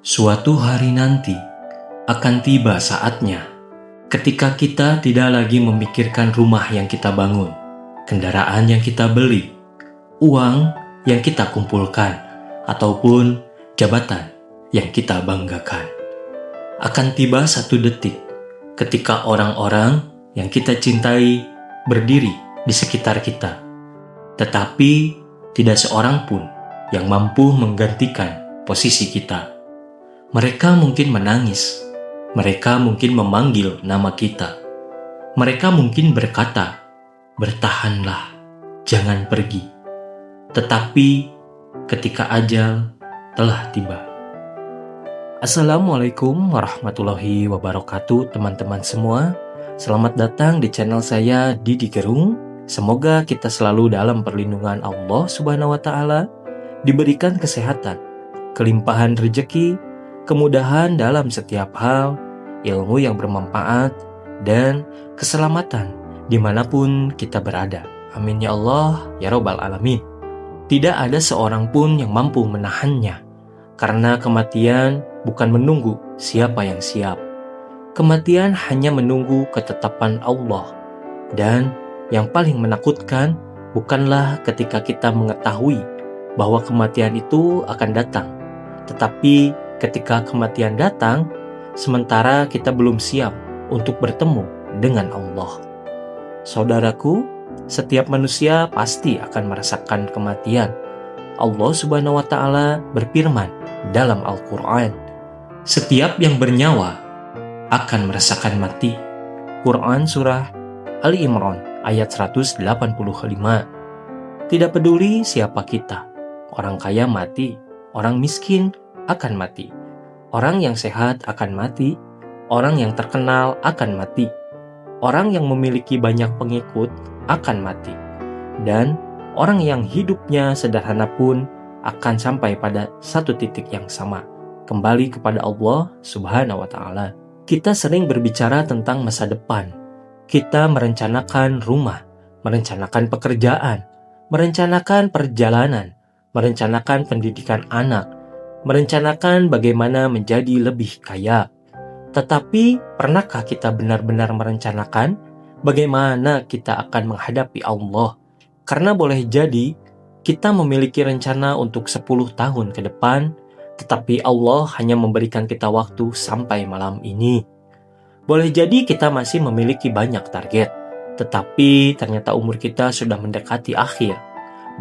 Suatu hari nanti akan tiba saatnya ketika kita tidak lagi memikirkan rumah yang kita bangun, kendaraan yang kita beli, uang yang kita kumpulkan, ataupun jabatan yang kita banggakan. Akan tiba satu detik ketika orang-orang yang kita cintai berdiri di sekitar kita, tetapi tidak seorang pun yang mampu menggantikan posisi kita. Mereka mungkin menangis, mereka mungkin memanggil nama kita, mereka mungkin berkata, "Bertahanlah, jangan pergi." Tetapi ketika ajal telah tiba. Assalamualaikum warahmatullahi wabarakatuh teman-teman semua. Selamat datang di channel saya Didi Gerung. Semoga kita selalu dalam perlindungan Allah Subhanahu wa Ta'ala, diberikan kesehatan, kelimpahan rezeki, kemudahan dalam setiap hal, ilmu yang bermanfaat, dan keselamatan dimanapun kita berada. Amin ya Allah, ya Rabbal Alamin. Tidak ada seorang pun yang mampu menahannya, karena kematian bukan menunggu siapa yang siap. Kematian hanya menunggu ketetapan Allah. Dan yang paling menakutkan bukanlah ketika kita mengetahui bahwa kematian itu akan datang, tetapi ketika kematian datang, sementara kita belum siap untuk bertemu dengan Allah. Saudaraku, setiap manusia pasti akan merasakan kematian. Allah Subhanahu wa Ta'ala berfirman dalam Al-Quran, "Setiap yang bernyawa akan merasakan mati." Quran Surah Ali Imran ayat 185. Tidak peduli siapa kita, orang kaya mati, orang miskin akan mati. Orang yang sehat akan mati, orang yang terkenal akan mati, orang yang memiliki banyak pengikut akan mati, dan orang yang hidupnya sederhana pun akan sampai pada satu titik yang sama, kembali kepada Allah Subhanahu wa Ta'ala. Kita sering berbicara tentang masa depan. Kita merencanakan rumah, merencanakan pekerjaan, merencanakan perjalanan, merencanakan pendidikan anak, merencanakan bagaimana menjadi lebih kaya. Tetapi pernahkah kita benar-benar merencanakan bagaimana kita akan menghadapi Allah? Karena boleh jadi kita memiliki rencana untuk 10 tahun ke depan, tetapi Allah hanya memberikan kita waktu sampai malam ini. Boleh jadi kita masih memiliki banyak target, tetapi ternyata umur kita sudah mendekati akhir.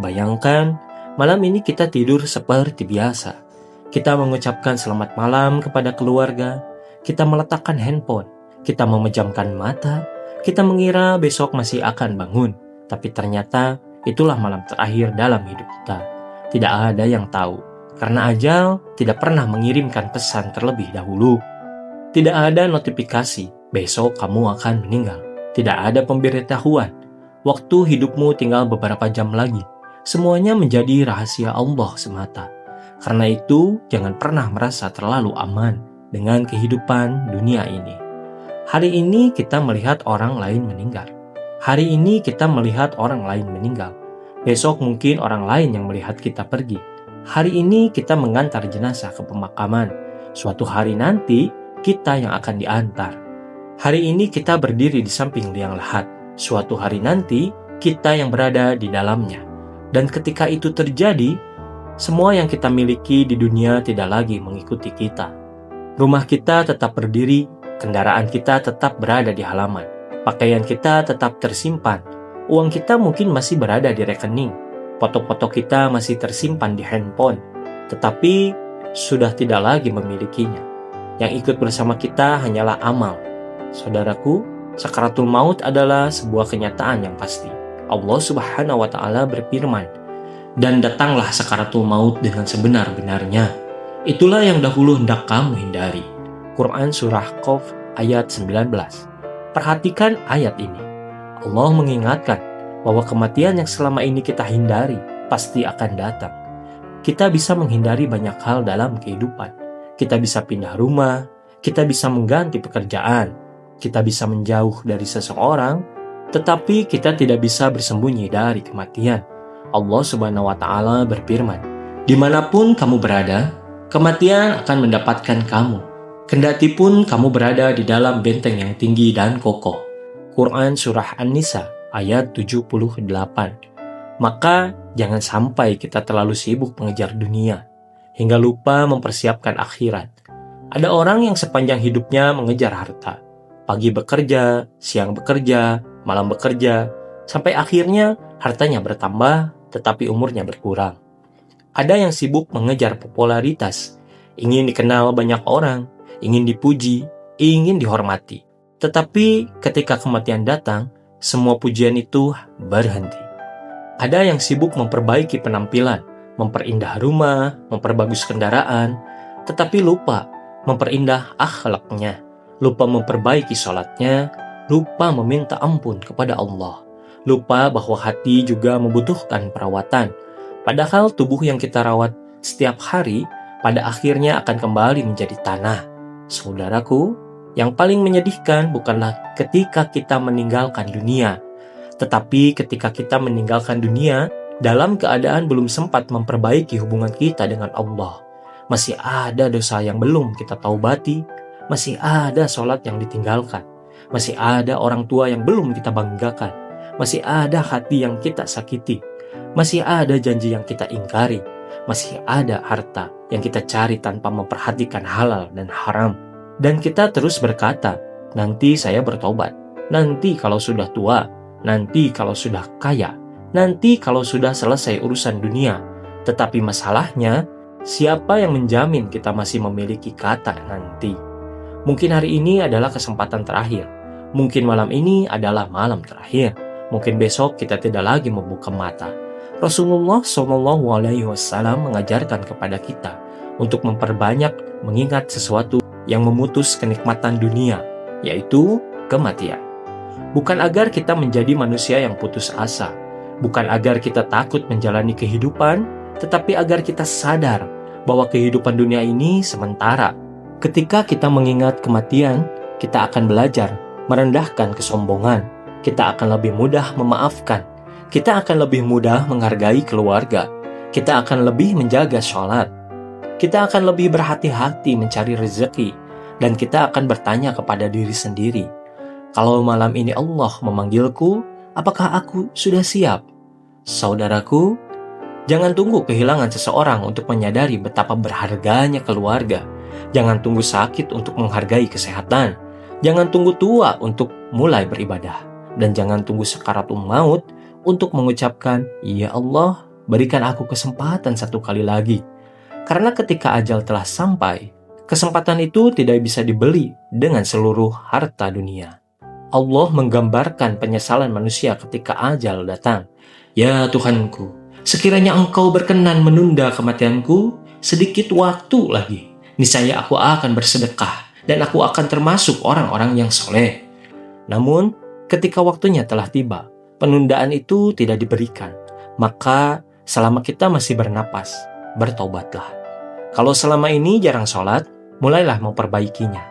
Bayangkan, malam ini kita tidur seperti biasa. Kita mengucapkan selamat malam kepada keluarga, kita meletakkan handphone, kita memejamkan mata, kita mengira besok masih akan bangun, tapi ternyata itulah malam terakhir dalam hidup kita. Tidak ada yang tahu, karena ajal tidak pernah mengirimkan pesan terlebih dahulu. Tidak ada notifikasi, besok kamu akan meninggal. Tidak ada pemberitahuan, waktu hidupmu tinggal beberapa jam lagi. Semuanya menjadi rahasia Allah semata. Karena itu, jangan pernah merasa terlalu aman dengan kehidupan dunia ini. Hari ini kita melihat orang lain meninggal. Hari ini kita melihat orang lain meninggal. Besok mungkin orang lain yang melihat kita pergi. Hari ini kita mengantar jenazah ke pemakaman. Suatu hari nanti, kita yang akan diantar. Hari ini kita berdiri di samping liang lahat. Suatu hari nanti, kita yang berada di dalamnya. Dan ketika itu terjadi, semua yang kita miliki di dunia tidak lagi mengikuti kita. Rumah kita tetap berdiri, kendaraan kita tetap berada di halaman, pakaian kita tetap tersimpan, uang kita mungkin masih berada di rekening, foto-foto kita masih tersimpan di handphone, tetapi sudah tidak lagi memilikinya. Yang ikut bersama kita hanyalah amal. Saudaraku, sakaratul maut adalah sebuah kenyataan yang pasti. Allah Subhanahu wa Ta'ala berfirman, "Dan datanglah sakaratul maut dengan sebenar-benarnya. Itulah yang dahulu hendak kamu hindari." Quran Surah Qaf ayat 19. Perhatikan ayat ini. Allah mengingatkan bahwa kematian yang selama ini kita hindari pasti akan datang. Kita bisa menghindari banyak hal dalam kehidupan. Kita bisa pindah rumah, kita bisa mengganti pekerjaan, kita bisa menjauh dari seseorang, tetapi kita tidak bisa bersembunyi dari kematian. Allah Subhanahu wa Ta'ala berfirman, "Dimanapun kamu berada, Kematian akan mendapatkan kamu, kendati pun kamu berada di dalam benteng yang tinggi dan kokoh. Quran Surah An-Nisa ayat 78. Maka jangan sampai kita terlalu sibuk mengejar dunia, hingga lupa mempersiapkan akhirat. Ada orang yang sepanjang hidupnya mengejar harta. Pagi bekerja, siang bekerja, malam bekerja, sampai akhirnya hartanya bertambah, tetapi umurnya berkurang. Ada yang sibuk mengejar popularitas, ingin dikenal banyak orang, ingin dipuji, ingin dihormati. Tetapi ketika kematian datang, semua pujian itu berhenti. Ada yang sibuk memperbaiki penampilan, memperindah rumah, memperbagus kendaraan, tetapi lupa memperindah akhlaknya, lupa memperbaiki sholatnya, lupa meminta ampun kepada Allah, lupa bahwa hati juga membutuhkan perawatan. Padahal tubuh yang kita rawat setiap hari pada akhirnya akan kembali menjadi tanah. Saudaraku, yang paling menyedihkan bukanlah ketika kita meninggalkan dunia, tetapi ketika kita meninggalkan dunia dalam keadaan belum sempat memperbaiki hubungan kita dengan Allah. Masih ada dosa yang belum kita taubati, masih ada sholat yang ditinggalkan, masih ada orang tua yang belum kita banggakan, masih ada hati yang kita sakiti, masih ada janji yang kita ingkari, masih ada harta yang kita cari tanpa memperhatikan halal dan haram. Dan kita terus berkata, nanti saya bertobat, nanti kalau sudah tua, nanti kalau sudah kaya, nanti kalau sudah selesai urusan dunia. Tetapi masalahnya, siapa yang menjamin kita masih memiliki kata nanti? Mungkin hari ini adalah kesempatan terakhir. Mungkin malam ini adalah malam terakhir. Mungkin besok kita tidak lagi membuka mata. Rasulullah SAW mengajarkan kepada kita untuk memperbanyak mengingat sesuatu yang memutus kenikmatan dunia, yaitu kematian. Bukan agar kita menjadi manusia yang putus asa, bukan agar kita takut menjalani kehidupan, tetapi agar kita sadar bahwa kehidupan dunia ini sementara. Ketika kita mengingat kematian, kita akan belajar merendahkan kesombongan, kita akan lebih mudah memaafkan, kita akan lebih mudah menghargai keluarga, kita akan lebih menjaga sholat, kita akan lebih berhati-hati mencari rezeki, dan kita akan bertanya kepada diri sendiri, kalau malam ini Allah memanggilku, apakah aku sudah siap? Saudaraku, jangan tunggu kehilangan seseorang untuk menyadari betapa berharganya keluarga. Jangan tunggu sakit untuk menghargai kesehatan. Jangan tunggu tua untuk mulai beribadah. Dan jangan tunggu sakaratul maut untuk mengucapkan, ya Allah, berikan aku kesempatan satu kali lagi. Karena ketika ajal telah sampai, kesempatan itu tidak bisa dibeli dengan seluruh harta dunia. Allah menggambarkan penyesalan manusia ketika ajal datang. Ya Tuhanku, sekiranya Engkau berkenan menunda kematianku sedikit waktu lagi, niscaya aku akan bersedekah dan aku akan termasuk orang-orang yang soleh. Namun, ketika waktunya telah tiba, penundaan itu tidak diberikan. Maka, selama kita masih bernapas, bertobatlah. Kalau selama ini jarang sholat, mulailah memperbaikinya.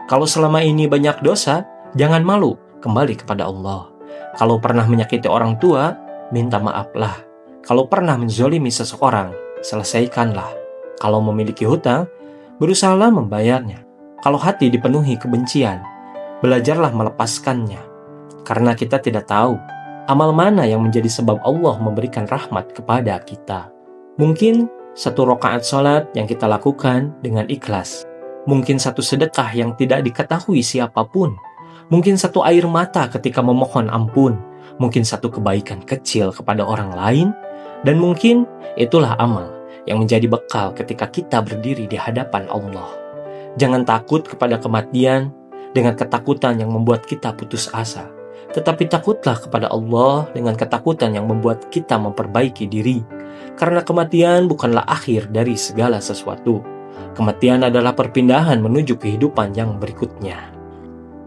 Kalau selama ini banyak dosa, jangan malu, kembali kepada Allah. Kalau pernah menyakiti orang tua, minta maaflah. Kalau pernah menzolimi seseorang, selesaikanlah. Kalau memiliki hutang, berusahalah membayarnya. Kalau hati dipenuhi kebencian, belajarlah melepaskannya. Karena kita tidak tahu amal mana yang menjadi sebab Allah memberikan rahmat kepada kita. Mungkin satu rakaat sholat yang kita lakukan dengan ikhlas. Mungkin satu sedekah yang tidak diketahui siapapun. Mungkin satu air mata ketika memohon ampun. Mungkin satu kebaikan kecil kepada orang lain. Dan mungkin itulah amal yang menjadi bekal ketika kita berdiri di hadapan Allah. Jangan takut kepada kematian dengan ketakutan yang membuat kita putus asa. Tetapi takutlah kepada Allah dengan ketakutan yang membuat kita memperbaiki diri. Karena kematian bukanlah akhir dari segala sesuatu. Kematian adalah perpindahan menuju kehidupan yang berikutnya.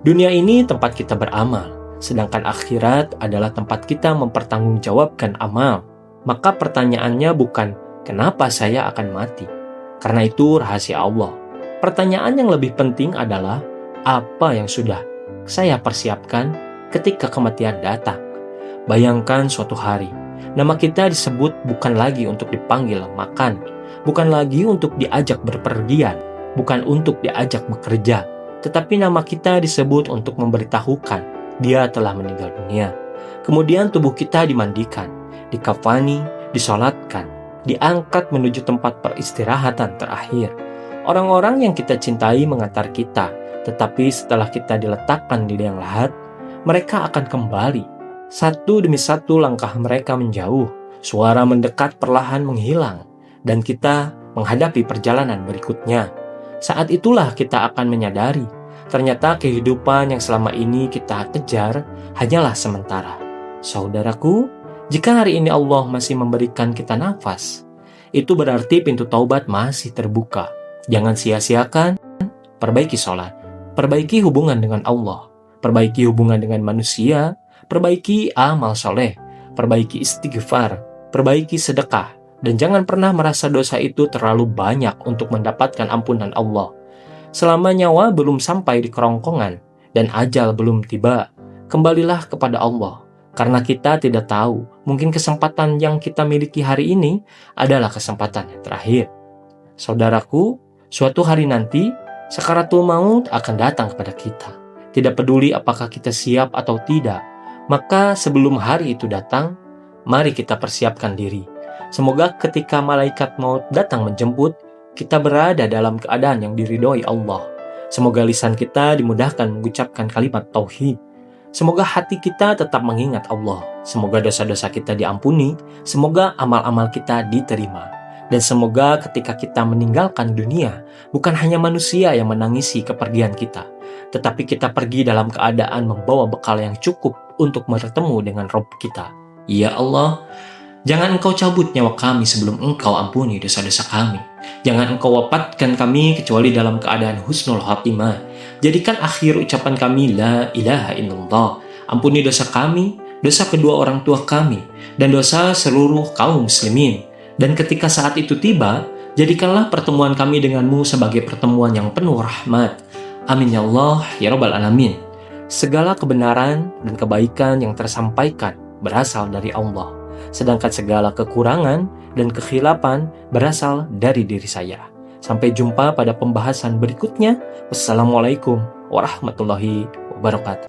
Dunia ini tempat kita beramal, sedangkan akhirat adalah tempat kita mempertanggungjawabkan amal. Maka pertanyaannya bukan kenapa saya akan mati, karena itu rahasia Allah. Pertanyaan yang lebih penting adalah apa yang sudah saya persiapkan ketika kematian datang. Bayangkan suatu hari, nama kita disebut bukan lagi untuk dipanggil makan, bukan lagi untuk diajak berpergian, bukan untuk diajak bekerja, tetapi nama kita disebut untuk memberitahukan dia telah meninggal dunia. Kemudian tubuh kita dimandikan, dikafani, disolatkan, diangkat menuju tempat peristirahatan terakhir. Orang-orang yang kita cintai mengantar kita, tetapi setelah kita diletakkan di liang lahat, mereka akan kembali. Satu demi satu langkah mereka menjauh, suara mendekat perlahan menghilang, dan kita menghadapi perjalanan berikutnya. Saat itulah kita akan menyadari, ternyata kehidupan yang selama ini kita kejar hanyalah sementara. Saudaraku, jika hari ini Allah masih memberikan kita nafas, itu berarti pintu taubat masih terbuka. Jangan sia-siakan, perbaiki sholat, perbaiki hubungan dengan Allah, perbaiki hubungan dengan manusia, perbaiki amal soleh, perbaiki istighfar, perbaiki sedekah, dan jangan pernah merasa dosa itu terlalu banyak untuk mendapatkan ampunan Allah. Selama nyawa belum sampai di kerongkongan dan ajal belum tiba, kembalilah kepada Allah. Karena kita tidak tahu, mungkin kesempatan yang kita miliki hari ini adalah kesempatan yang terakhir. Saudaraku, suatu hari nanti, sakaratul maut akan datang kepada kita. Tidak peduli apakah kita siap atau tidak, maka sebelum hari itu datang, mari kita persiapkan diri. Semoga ketika malaikat maut datang menjemput, kita berada dalam keadaan yang diridhoi Allah. Semoga lisan kita dimudahkan mengucapkan kalimat tauhid. Semoga hati kita tetap mengingat Allah. Semoga dosa-dosa kita diampuni. Semoga amal-amal kita diterima. Dan semoga ketika kita meninggalkan dunia, bukan hanya manusia yang menangisi kepergian kita, tetapi kita pergi dalam keadaan membawa bekal yang cukup untuk bertemu dengan Rabb kita. Ya Allah, jangan Engkau cabut nyawa kami sebelum Engkau ampuni dosa-dosa kami. Jangan Engkau wafatkan kami kecuali dalam keadaan husnul khatimah. Jadikan akhir ucapan kami la ilaha illallah. Ampuni dosa kami, dosa kedua orang tua kami, dan dosa seluruh kaum muslimin. Dan ketika saat itu tiba, jadikanlah pertemuan kami denganmu sebagai pertemuan yang penuh rahmat. Amin ya Allah, ya Rabbal Alamin. Segala kebenaran dan kebaikan yang tersampaikan berasal dari Allah. Sedangkan segala kekurangan dan kekhilapan berasal dari diri saya. Sampai jumpa pada pembahasan berikutnya. Wassalamualaikum warahmatullahi wabarakatuh.